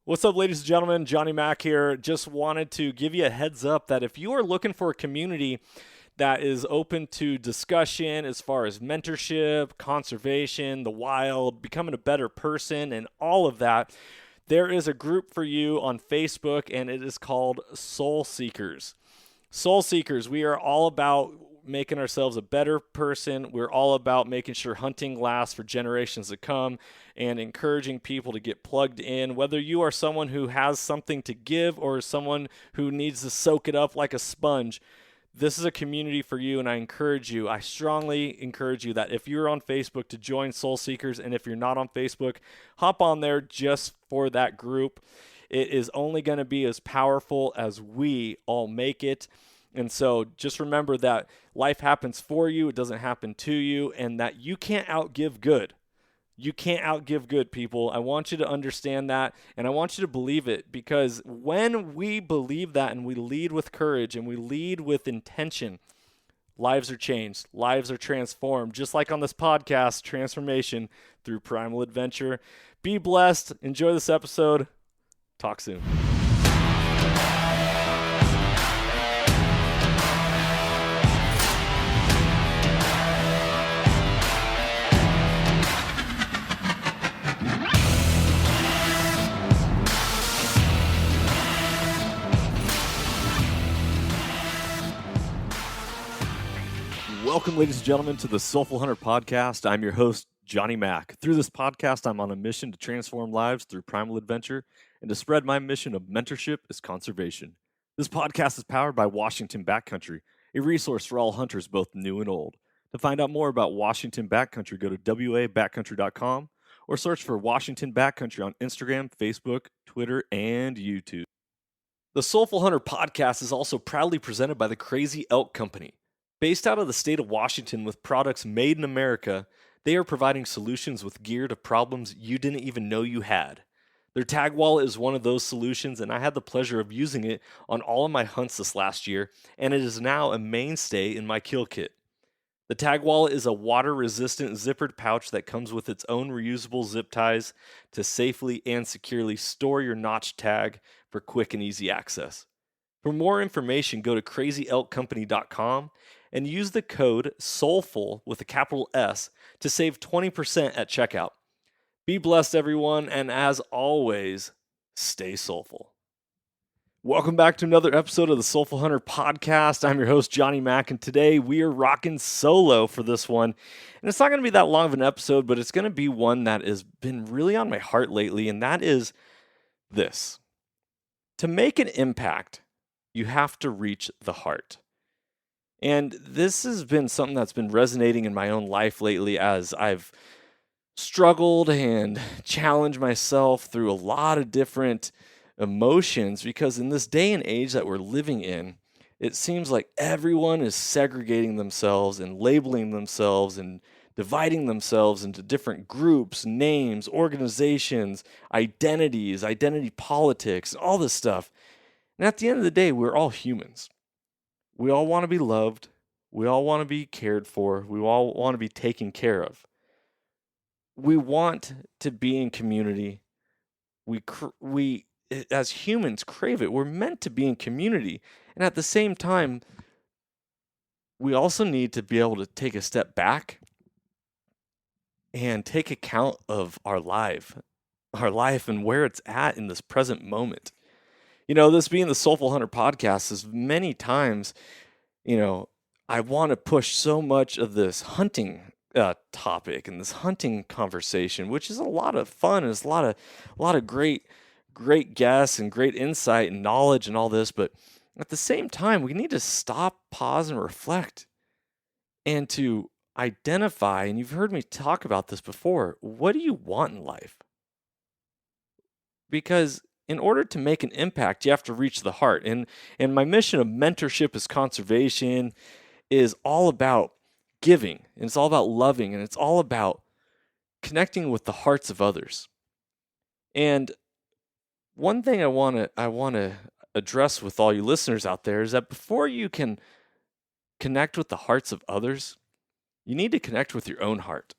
What's up, ladies and gentlemen? Johnny Mack here. Just wanted to give you a heads up that if you are looking for a community that is open to discussion as far as mentorship, conservation, the wild, becoming a better person, and all of that, there is a group for you on Facebook, and it is called Soul Seekers. Soul Seekers, we are all about making ourselves a better person. We're all about making sure hunting lasts for generations to come and encouraging people to get plugged in. Whether you are someone who has something to give or someone who needs to soak it up like a sponge, this is a community for you, and I strongly encourage you that if you're on Facebook to join Soul Seekers, and if you're not on Facebook, hop on there just for that group. It is only going to be as powerful as we all make it. And so just remember that life happens for you, it doesn't happen to you, and that you can't outgive good. You can't outgive good, people. I want you to understand that, and I want you to believe it, because when we believe that and we lead with courage and we lead with intention, lives are changed, lives are transformed, just like on this podcast, transformation through primal adventure. Be blessed. Enjoy this episode. Talk soon. Welcome, ladies and gentlemen, to the Soulful Hunter Podcast. I'm your host, Johnny Mack. Through this podcast, I'm on a mission to transform lives through primal adventure and to spread my mission of mentorship as conservation. This podcast is powered by Washington Backcountry, a resource for all hunters, both new and old. To find out more about Washington Backcountry, go to wabackcountry.com or search for Washington Backcountry on Instagram, Facebook, Twitter, and YouTube. The Soulful Hunter Podcast is also proudly presented by the Crazy Elk Company. Based out of the state of Washington with products made in America, they are providing solutions with gear to problems you didn't even know you had. Their tag wallet is one of those solutions, and I had the pleasure of using it on all of my hunts this last year, and it is now a mainstay in my kill kit. The tag wallet is a water-resistant zippered pouch that comes with its own reusable zip ties to safely and securely store your notch tag for quick and easy access. For more information, go to crazyelkcompany.com and use the code SOULFUL with a capital S to save 20% at checkout. Be blessed, everyone, and as always, stay soulful. Welcome back to another episode of the Soulful Hunter Podcast. I'm your host, Johnny Mack, and today we are rocking solo for this one. And it's not going to be that long of an episode, but it's going to be one that has been really on my heart lately, and that is this. To make an impact, you have to reach the heart. And this has been something that's been resonating in my own life lately as I've struggled and challenged myself through a lot of different emotions, because in this day and age that we're living in, it seems like everyone is segregating themselves and labeling themselves and dividing themselves into different groups, names, organizations, identities, identity politics, all this stuff. And at the end of the day, we're all humans. We all want to be loved. We all want to be cared for. We all want to be taken care of. We want to be in community. We as humans crave it. We're meant to be in community. And at the same time, we also need to be able to take a step back and take account of our life and where it's at in this present moment. You know, this being the Soulful Hunter Podcast is many times, I want to push so much of this hunting topic and this hunting conversation, which is a lot of fun. It's a lot of great guests and great insight and knowledge and all this. But at the same time, we need to stop, pause, and reflect, and to identify. And you've heard me talk about this before. What do you want in life? Because in order to make an impact, you have to reach the heart. And my mission of mentorship as conservation is all about giving, and it's all about loving, and it's all about connecting with the hearts of others. And one thing I want to address with all you listeners out there is that before you can connect with the hearts of others, you need to connect with your own heart.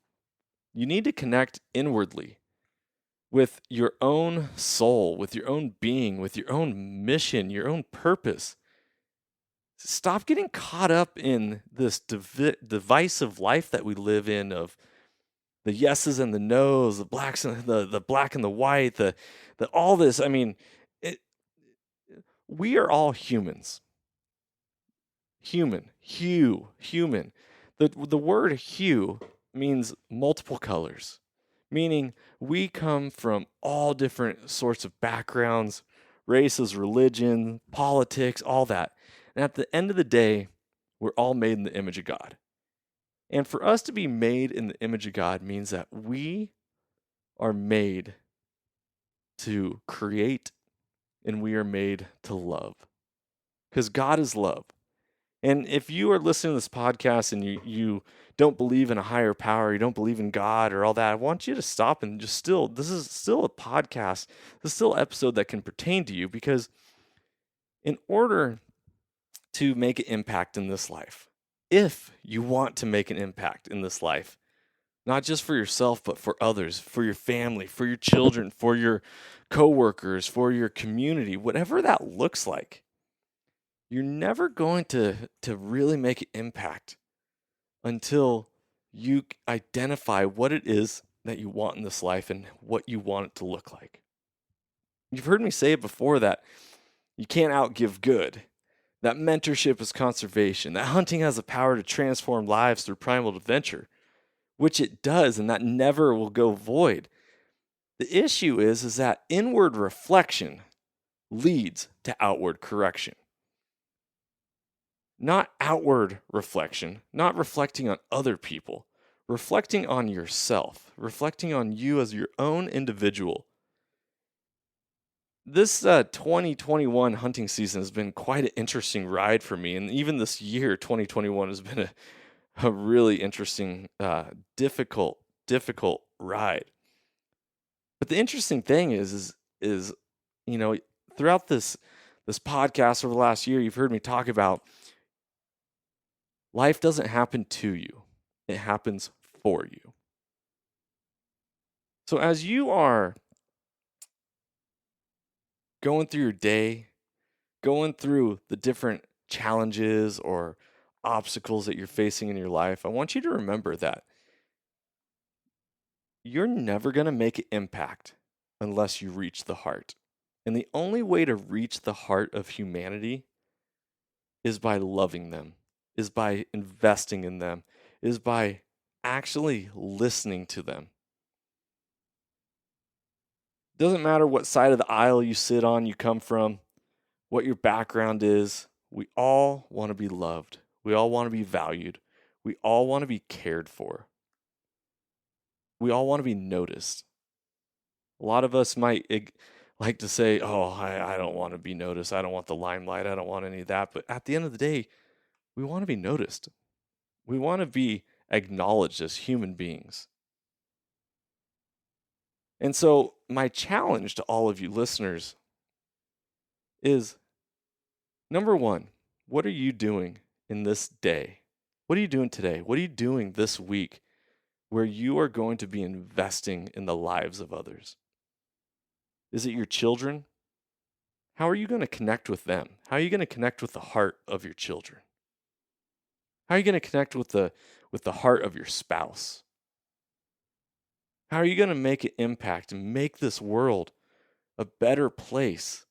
You need to connect inwardly. with your own soul, with your own being, with your own mission, your own purpose. Stop getting caught up in this divisive life that we live in of the yeses and the nos, the blacks and the black and the white, the all this. I mean, it, we are all humans. Human. The word hue means multiple colors, meaning we come from all different sorts of backgrounds, races, religion, politics, all that. And at the end of the day, we're all made in the image of God. And for us to be made in the image of God means that we are made to create and we are made to love. Because God is love. And if you are listening to this podcast and you don't believe in a higher power, you don't believe in God or all that, I want you to stop and just this is still a podcast, this is still an episode that can pertain to you, because in order to make an impact in this life, if you want to make an impact in this life, not just for yourself, but for others, for your family, for your children, for your coworkers, for your community, whatever that looks like, you're never going to really make an impact until you identify what it is that you want in this life and what you want it to look like. You've heard me say it before that you can't outgive good, that mentorship is conservation, that hunting has the power to transform lives through primal adventure, which it does, and that never will go void. The issue is that inward reflection leads to outward correction. Not outward reflection, not reflecting on other people, reflecting on yourself, reflecting on you as your own individual. This 2021 hunting season has been quite an interesting ride for me, and even this year, 2021, has been a really interesting, difficult ride. But the interesting thing is throughout this podcast over the last year, you've heard me talk about life doesn't happen to you, it happens for you. So as you are going through your day, going through the different challenges or obstacles that you're facing in your life, I want you to remember that you're never going to make an impact unless you reach the heart. And the only way to reach the heart of humanity is by loving them, is by investing in them, is by actually listening to them. Doesn't matter what side of the aisle you sit on, you come from, what your background is, we all want to be loved. We all want to be valued. We all want to be cared for. We all want to be noticed. A lot of us might like to say, oh, I don't want to be noticed. I don't want the limelight. I don't want any of that. But at the end of the day, we want to be noticed. We want to be acknowledged as human beings. And so my challenge to all of you listeners is, number one, what are you doing in this day? What are you doing today? What are you doing this week where you are going to be investing in the lives of others? Is it your children? How are you going to connect with them? How are you going to connect with the heart of your children? How are you going to connect with the heart of your spouse? How are you going to make an impact and make this world a better place?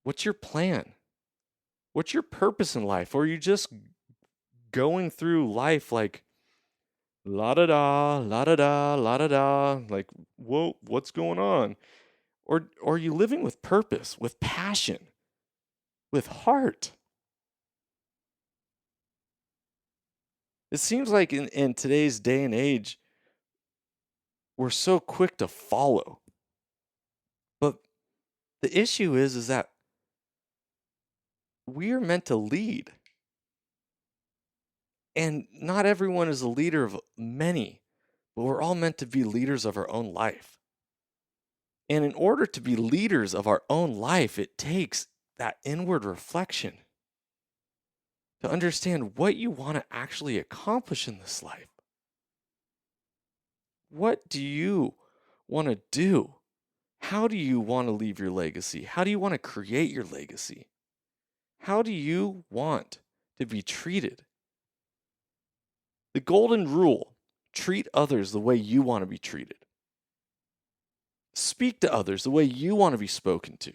What's your plan? What's your purpose in life? Or are you just going through life like la-da-da, la-da-da, la-da-da, like, whoa, what's going on? Or are you living with purpose, with passion, with heart? It seems like in today's day and age, we're so quick to follow. But the issue is that we are meant to lead. And not everyone is a leader of many, but we're all meant to be leaders of our own life. And in order to be leaders of our own life, it takes that inward reflection to understand what you want to actually accomplish in this life. What do you want to do? How do you want to leave your legacy? How do you want to create your legacy? How do you want to be treated? The golden rule: treat others the way you want to be treated. Speak to others the way you want to be spoken to.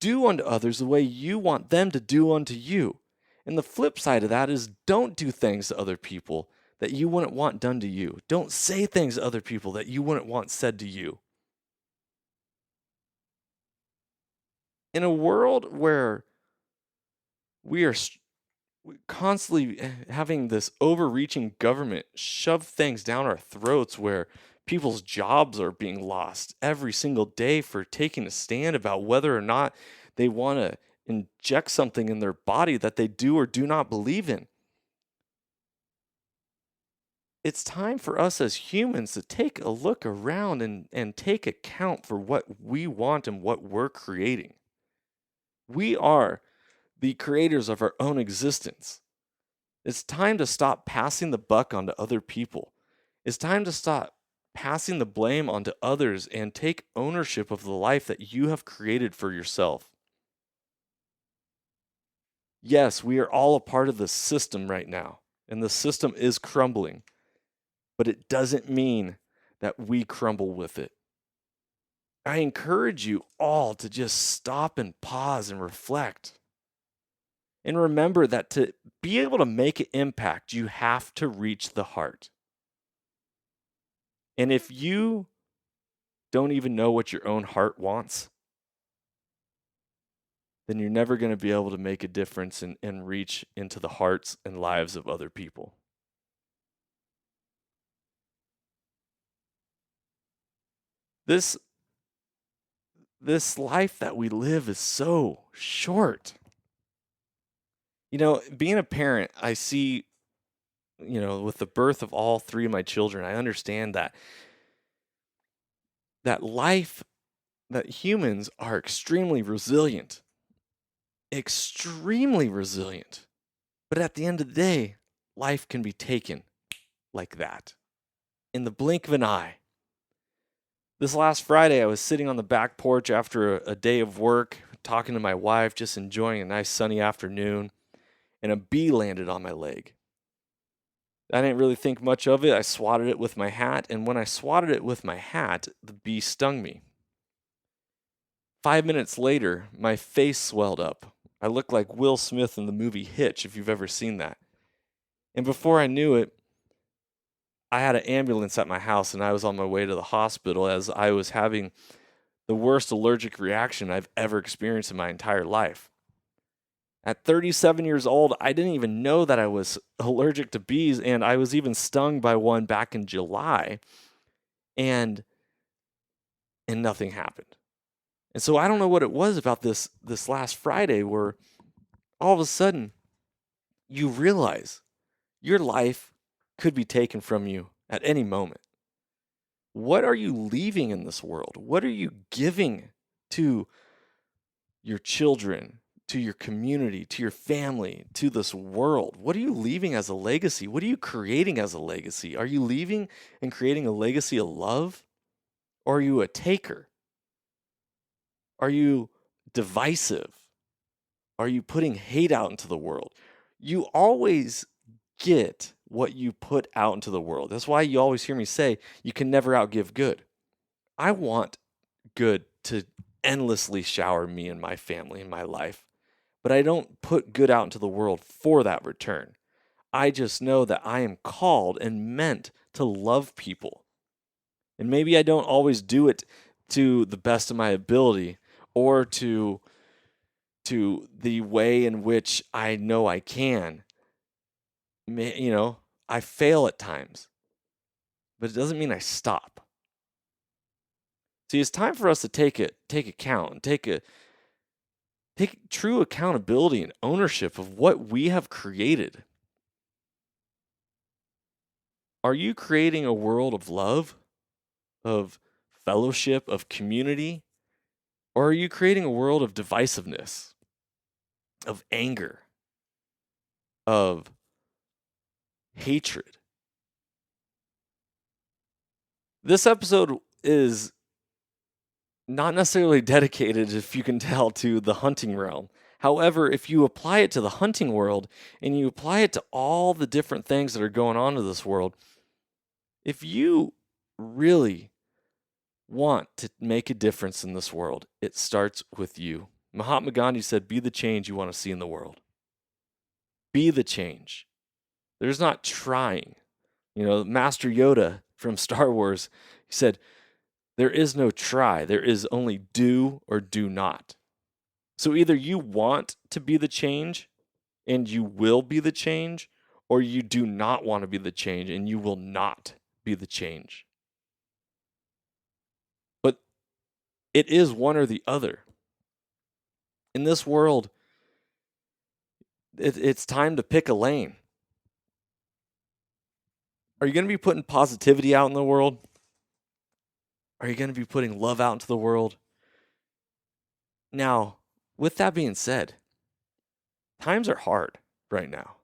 Do unto others the way you want them to do unto you. And the flip side of that is, don't do things to other people that you wouldn't want done to you. Don't say things to other people that you wouldn't want said to you. In a world where we are constantly having this overreaching government shove things down our throats, where people's jobs are being lost every single day for taking a stand about whether or not they want to inject something in their body that they do or do not believe in. It's time for us as humans to take a look around and take account for what we want and what we're creating. We are the creators of our own existence. It's time to stop passing the buck onto other people. It's time to stop passing the blame onto others and take ownership of the life that you have created for yourself. Yes, we are all a part of the system right now, and the system is crumbling, but it doesn't mean that we crumble with it. I encourage you all to just stop and pause and reflect. And remember that to be able to make an impact, you have to reach the heart. And if you don't even know what your own heart wants, then you're never going to be able to make a difference and reach into the hearts and lives of other people. This life that we live is so short. Being a parent, I see, with the birth of all three of my children, I understand that life, that humans are extremely resilient. Extremely resilient. But at the end of the day, life can be taken like that, in the blink of an eye. This last Friday, I was sitting on the back porch after a day of work, talking to my wife, just enjoying a nice sunny afternoon, and a bee landed on my leg. I didn't really think much of it. I swatted it with my hat, and when I swatted it with my hat, the bee stung me. 5 minutes later, my face swelled up. I looked like Will Smith in the movie Hitch, if you've ever seen that. And before I knew it, I had an ambulance at my house, and I was on my way to the hospital as I was having the worst allergic reaction I've ever experienced in my entire life. At 37 years old, I didn't even know that I was allergic to bees, and I was even stung by one back in July, and nothing happened. And so I don't know what it was about this last Friday where all of a sudden you realize your life could be taken from you at any moment. What are you leaving in this world? What are you giving to your children, to your community, to your family, to this world? What are you leaving as a legacy? What are you creating as a legacy? Are you leaving and creating a legacy of love? Or are you a taker? Are you divisive? Are you putting hate out into the world? You always get what you put out into the world. That's why you always hear me say you can never outgive good. I want good to endlessly shower me and my family and my life, but I don't put good out into the world for that return. I just know that I am called and meant to love people. And maybe I don't always do it to the best of my ability or to the way in which I know I can. I fail at times, but it doesn't mean I stop. See, it's time for us to take account and take true accountability and ownership of what we have created. Are you creating a world of love, of fellowship, of community? Or are you creating a world of divisiveness, of anger, of hatred? This episode is not necessarily dedicated, if you can tell, to the hunting realm. However, if you apply it to the hunting world and you apply it to all the different things that are going on in this world, if you really want to make a difference in this world, it starts with you. Mahatma Gandhi said, be the change you want to see in the world. Be the change. There's not trying. Master Yoda from Star Wars, he said, there is no try. There is only do or do not. So either you want to be the change and you will be the change, or you do not want to be the change and you will not be the change. But it is one or the other. In this world, it's time to pick a lane. Are you going to be putting positivity out in the world? Are you going to be putting love out into the world? Now, with that being said, times are hard right now.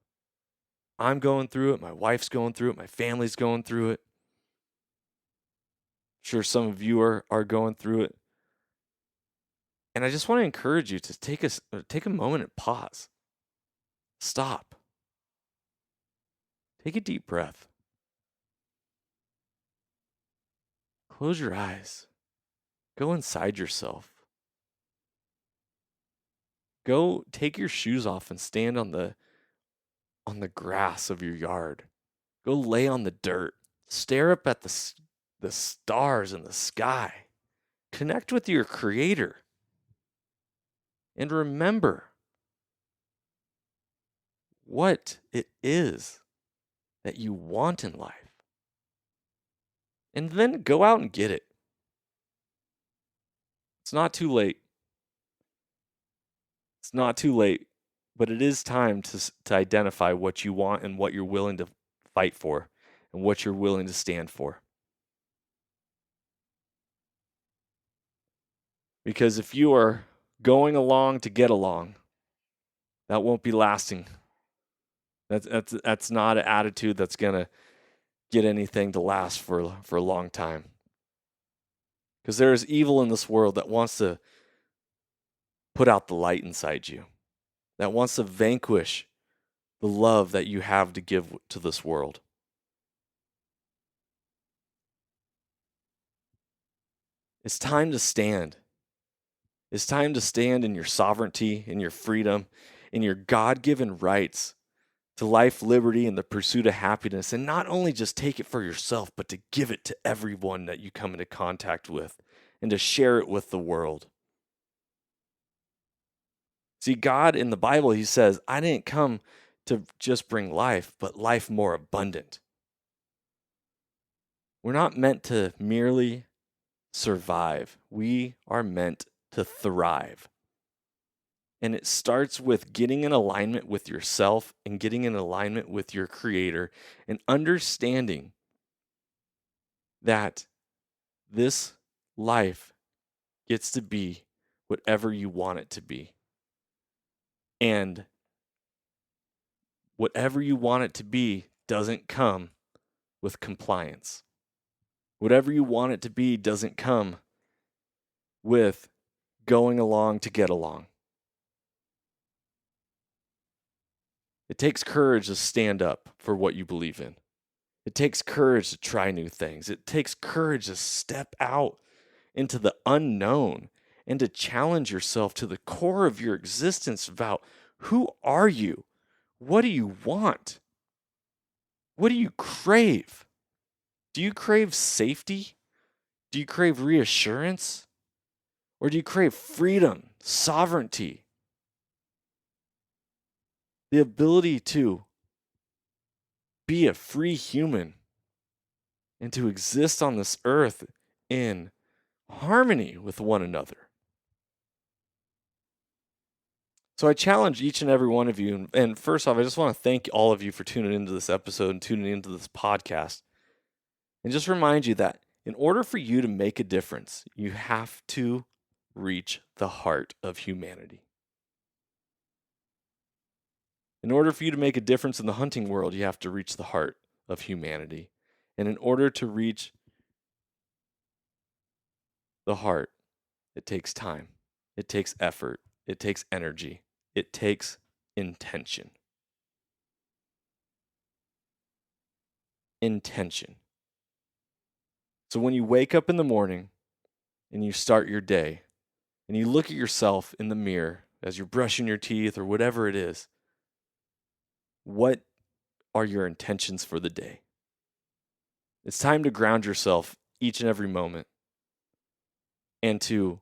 I'm going through it. My wife's going through it. My family's going through it. I'm sure some of you are going through it. And I just want to encourage you to take a moment and pause. Stop. Take a deep breath. Close your eyes. Go inside yourself. Go take your shoes off and stand on the grass of your yard. Go lay on the dirt. Stare up at the stars in the sky. Connect with your Creator. And remember what it is that you want in life. And then go out and get it. It's not too late. It's not too late, but it is time to identify what you want and what you're willing to fight for and what you're willing to stand for. Because if you are going along to get along, that won't be lasting. That's not an attitude that's going to get anything to last for a long time. Because there is evil in this world that wants to put out the light inside you, that wants to vanquish the love that you have to give to this world. It's time to stand. It's time to stand in your sovereignty, in your freedom, in your God-given rights to life, liberty, and the pursuit of happiness, and not only just take it for yourself, but to give it to everyone that you come into contact with and to share it with the world. See, God in the Bible, he says, I didn't come to just bring life, but life more abundant. We're not meant to merely survive. We are meant to thrive. And it starts with getting in alignment with yourself and getting in alignment with your Creator and understanding that this life gets to be whatever you want it to be. And whatever you want it to be doesn't come with compliance. Whatever you want it to be doesn't come with going along to get along. It takes courage to stand up for what you believe in. It takes courage to try new things. It takes courage to step out into the unknown and to challenge yourself to the core of your existence about who are you? What do you want? What do you crave? Do you crave safety? Do you crave reassurance? Or do you crave freedom, sovereignty? The ability to be a free human and to exist on this earth in harmony with one another. So I challenge each and every one of you. And first off, I just want to thank all of you for tuning into this episode and tuning into this podcast. And just remind you that in order for you to make a difference, you have to reach the heart of humanity. In order for you to make a difference in the hunting world, you have to reach the heart of humanity. And in order to reach the heart, it takes time. It takes effort. It takes energy. It takes intention. Intention. So when you wake up in the morning and you start your day and you look at yourself in the mirror as you're brushing your teeth or whatever it is, what are your intentions for the day? It's time to ground yourself each and every moment and to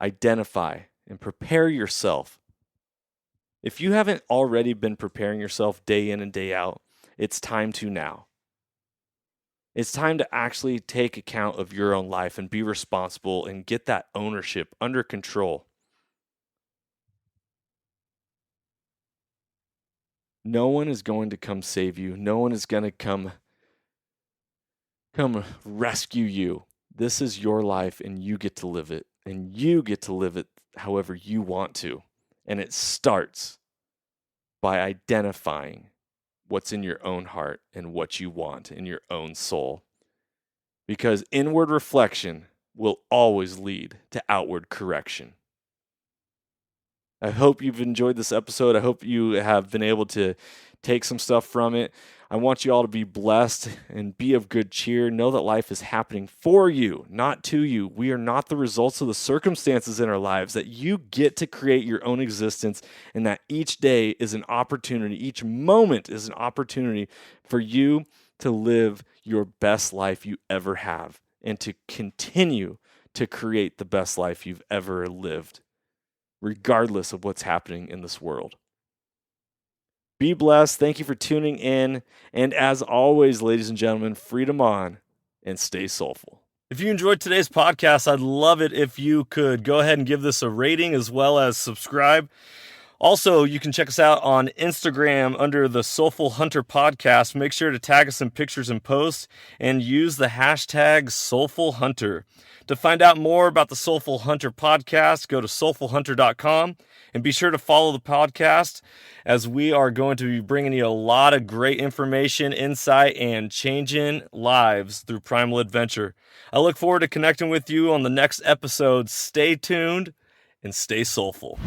identify and prepare yourself. If you haven't already been preparing yourself day in and day out, it's time to now. It's time to actually take account of your own life and be responsible and get that ownership under control. No one is going to come save you. No one is going to come rescue you. This is your life and you get to live it. And you get to live it however you want to. And it starts by identifying what's in your own heart and what you want in your own soul. Because inward reflection will always lead to outward correction. I hope you've enjoyed this episode. I hope you have been able to take some stuff from it. I want you all to be blessed and be of good cheer. Know that life is happening for you, not to you. We are not the results of the circumstances in our lives, that you get to create your own existence, and that each day is an opportunity, each moment is an opportunity for you to live your best life you ever have and to continue to create the best life you've ever lived, regardless of what's happening in this world. Be blessed. Thank you for tuning in. And as always, ladies and gentlemen, freedom on and stay soulful. If you enjoyed today's podcast, I'd love it if you could go ahead and give this a rating as well as subscribe. Also, you can check us out on Instagram under the Soulful Hunter Podcast. Make sure to tag us in pictures and posts and use the hashtag Soulful Hunter. To find out more about the Soulful Hunter Podcast, go to soulfulhunter.com and be sure to follow the podcast, as we are going to be bringing you a lot of great information, insight, and changing lives through primal adventure. I look forward to connecting with you on the next episode. Stay tuned and stay soulful.